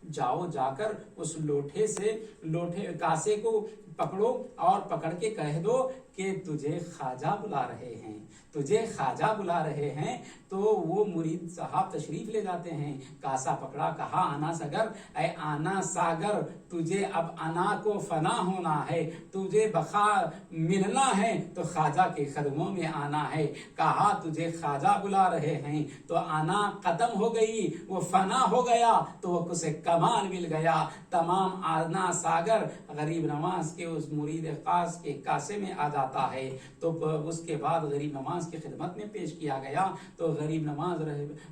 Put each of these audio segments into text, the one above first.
जाओ जाकर उस लोटे कासे को पकड़ो और पकड़ के कह दो कि तुझे ख्वाजा बुला रहे हैं, तुझे ख्वाजा बुला रहे हैं। तो वो मुरीद साहब तशरीफ ले जाते हैं, कासा पकड़ा, कहा आना सागर, ऐ आना सागर तुझे अब अना को फना होना है, तुझे बखा मिलना है तो ख्वाजा के कदमों में आना है। कहा तुझे ख्वाजा बुला रहे हैं तो आना खत्म हो गई, वो फना हो गया तो वो कुछ कमाल मिल गया। तमाम आना सागर गरीब नवाज के उस मुरीद खास के कासे में आ जाता है। तो उसके बाद गरीब नवाज की खिदमत में पेश किया गया, तो गरीब नवाज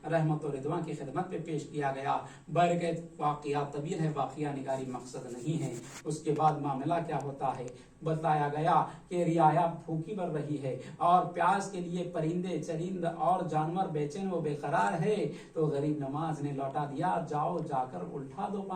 रहमत और रिदवान की खिदमत में पेश किया गया। बरकत वाक़िया तवील है, वाक़िया निगारी मकसद नहीं है। उसके बाद मामला क्या होता है बताया गया कि रियाया भूखी मर रही है और प्यास के लिए परिंदे चरिंद और जानवर बेचैन व बेकरार है। तो गरीब नवाज ने लौटा दिया, जाओ जाकर उल्टा दो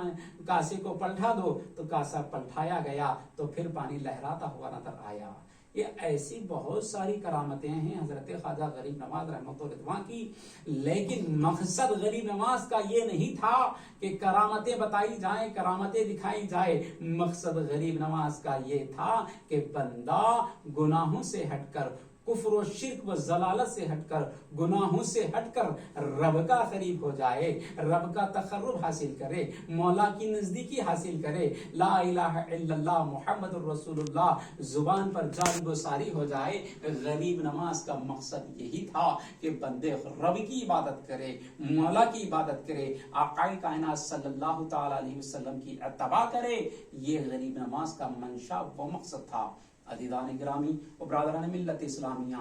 कासे को पलटा दो। तो कासा पलटाया गया तो फिर पानी लहराता हुआ नजर आया। ये ऐसी बहुत सारी करामतें हैं हजरत ख्वाजा गरीब नवाज रहमतुल्लाह रिदवान की। लेकिन मकसद गरीब नवाज का ये नहीं था कि करामतें बताई जाएं, करामतें दिखाई जाए। मकसद गरीब नवाज का ये था कि बंदा गुनाहों से हटकर, कुफ्र व शिर्क व जलालत से हटकर, गुनाहों से हटकर रब का करीब हो जाए, रब का तकर्रुब हासिल करे, मौला की नजदीकी हासिल करे। ला इलाहा इल्लल्लाह मुहम्मदुर रसूलुल्लाह जुबान पर जारी व सारी हो जाए। गरीब नमाज का मकसद यही था कि बंदे रब की इबादत करे, मौला की इबादत करे, आकाए कायनात सल्लल्लाहु ताला अलैहि वसल्लम की अत्तबा करे। ये गरीब नमाज का मंशा व मकसद था। अज़ीज़ान गिरामी और ब्रादरान मिल्लत इस्लामिया,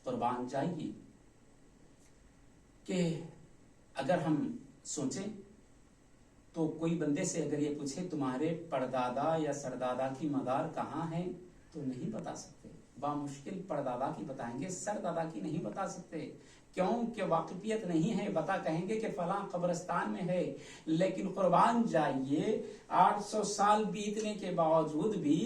कुर्बान जाइए कि अगर हम सोचें तो कोई बंदे से अगर ये पूछे तुम्हारे परदादा या सरदादा की मदार कहाँ है, तो नहीं बता सकते। बामुश्किल परदादा की बताएंगे, सरदादा की नहीं बता सकते। क्यों कि वाकिफियत नहीं है। बता कहेंगे कि फलां कब्रिस्तान में है, लेकिन कुर्बान जाइए 800 साल बीतने के बावजूद भी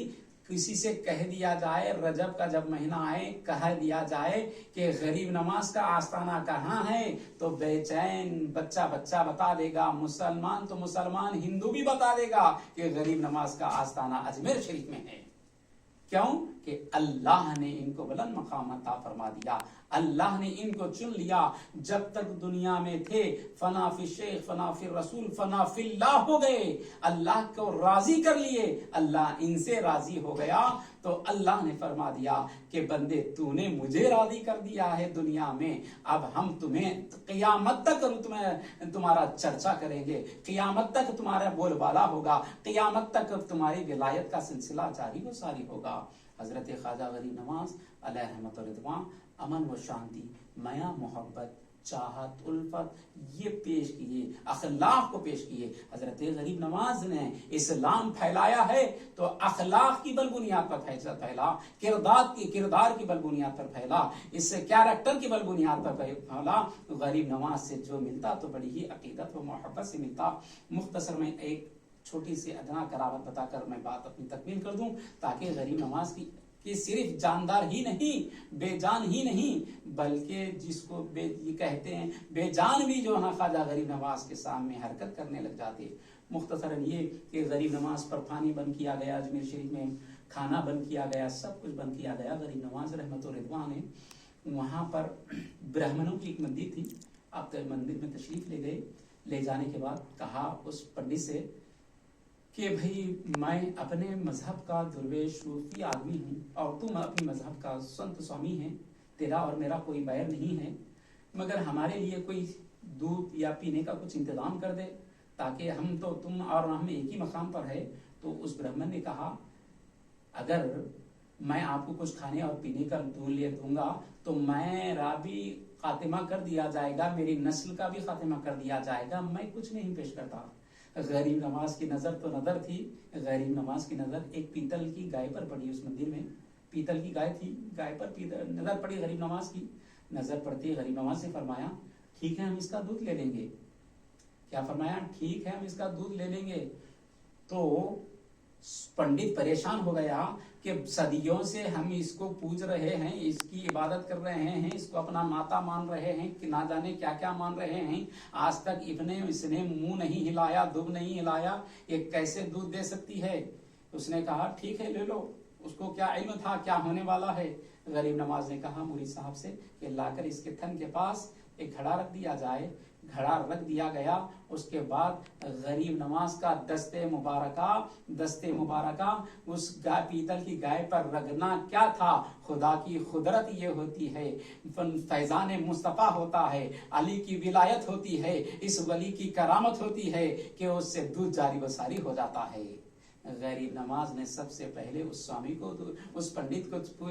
किसी से कह दिया जाए, रजब का जब महीना आए कह दिया जाए कि गरीब नवाज का आस्ताना कहाँ है, तो बेचैन बच्चा बच्चा बता देगा, मुसलमान तो मुसलमान, हिंदू भी बता देगा कि गरीब नवाज का आस्ताना अजमेर शरीफ में है। क्यों कि अल्लाह ने इनको बुलंद मकाम अता फरमा दिया, अल्लाह ने इनको चुन लिया। जब तक दुनिया में थे फना फी शेख, फना फी रसूल, फना फिल्लाह हो गए, अल्लाह को राजी कर लिए, अल्लाह इनसे राजी हो गया। तो अल्लाह ने फरमा दिया कि बंदे तूने मुझे राजी कर दिया है दुनिया में, अब हम तुम्हें क़यामत तक तुम्हारा चर्चा करेंगे, क़यामत तक तुम्हारा बोलबाला होगा, क़यामत तक तुम्हारी विलायत का सिलसिला जारी व सारी होगा। हजरत ख्वाजा गरीब नवाज अलैहि रहमत व रिदवान अमन व शांति, माया मोहब्बत, चाहत, उल्फत ये पेश किए, अखलाक को पेश किए। हजरत गरीब नवाज ने इस्लाम फैलाया है तो अखलाक की बल बुनियाद पर फैला, किरदार की बल बुनियाद पर फैला, इससे कैरेक्टर की बल बुनियाद पर फैला। गरीब नवाज से जो मिलता तो बड़ी ही अकीदत व मोहब्बत से मिलता। मुख्तसर में एक छोटी सी अदना करावत बताकर मैं बात अपनी तकमील कर दूं, ताकि गरीब नवाज की सिर्फ जानदार ही नहीं, बेजान ही नहीं, बल्कि जिसको ये कहते हैं बेजान भी जो है ख्वाजा गरीब नवाज के सामने हरकत करने लग जाते। मुख्तसरन ये कि गरीब नवाज पर पानी बंद किया गया, अजमेर शरीफ में खाना बंद किया गया, सब कुछ बंद किया गया। गरीब नवाज रहमत व रिदवान है, वहाँ पर ब्राह्मणों की एक मंदिर थी। अब तो मंदिर में तशरीफ ले गए, ले जाने के बाद कहा उस पंडित से कि भाई मैं अपने मजहब का दुर्वेश सूफी आदमी हूँ और तुम अपनी मजहब का संत स्वामी है, तेरा और मेरा कोई बैर नहीं है, मगर हमारे लिए कोई दूध या पीने का कुछ इंतजाम कर दे, ताकि हम तो तुम और हम एक ही मकाम पर है। तो उस ब्राह्मण ने कहा अगर मैं आपको कुछ खाने और पीने का दूध ले दूंगा तो मेरा भी खातिमा कर दिया जाएगा, मेरी नस्ल का भी खातिमा कर दिया जाएगा, मैं कुछ नहीं पेश करता। गरीब नवाज की नजर तो नजर थी, गरीब नवाज की नजर एक पीतल की गाय पर पड़ी। उस मंदिर में पीतल की गाय थी, गाय पर नजर पड़ी गरीब नवाज की। नजर पड़ती गरीब नवाज से फरमाया ठीक है हम इसका दूध ले लेंगे। क्या फरमाया? ठीक है हम इसका दूध ले लेंगे। तो पंडित परेशान हो गया कि सदियों से हम इसको पूज रहे हैं, इसकी इबादत कर रहे हैं, इसको अपना माता मान रहे हैं, कि ना जाने क्या क्या मान रहे हैं, आज तक इसने मुंह नहीं हिलाया, दुब नहीं हिलाया, ये कैसे दूध दे सकती है। उसने कहा ठीक है ले लो, उसको क्या इल्म था क्या होने वाला है। गरीब नवाज ने कहा मुरीद साहब से कि लाकर इसके थन के पास एक घड़ा रख दिया जाए। घड़ा रख दिया गया। उसके बाद गरीब नवाज का दस्ते मुबारका उस गाय पीतल की गाय पर रगना क्या था। खुदा की खुदरत ये होती है, फैजान मुस्तफा होता है, अली की विलायत होती है, इस वली की करामत होती है कि उससे दूध जारी बसारी हो जाता है। गरीब नवाज ने सबसे पहले उस स्वामी को, उस पंडित को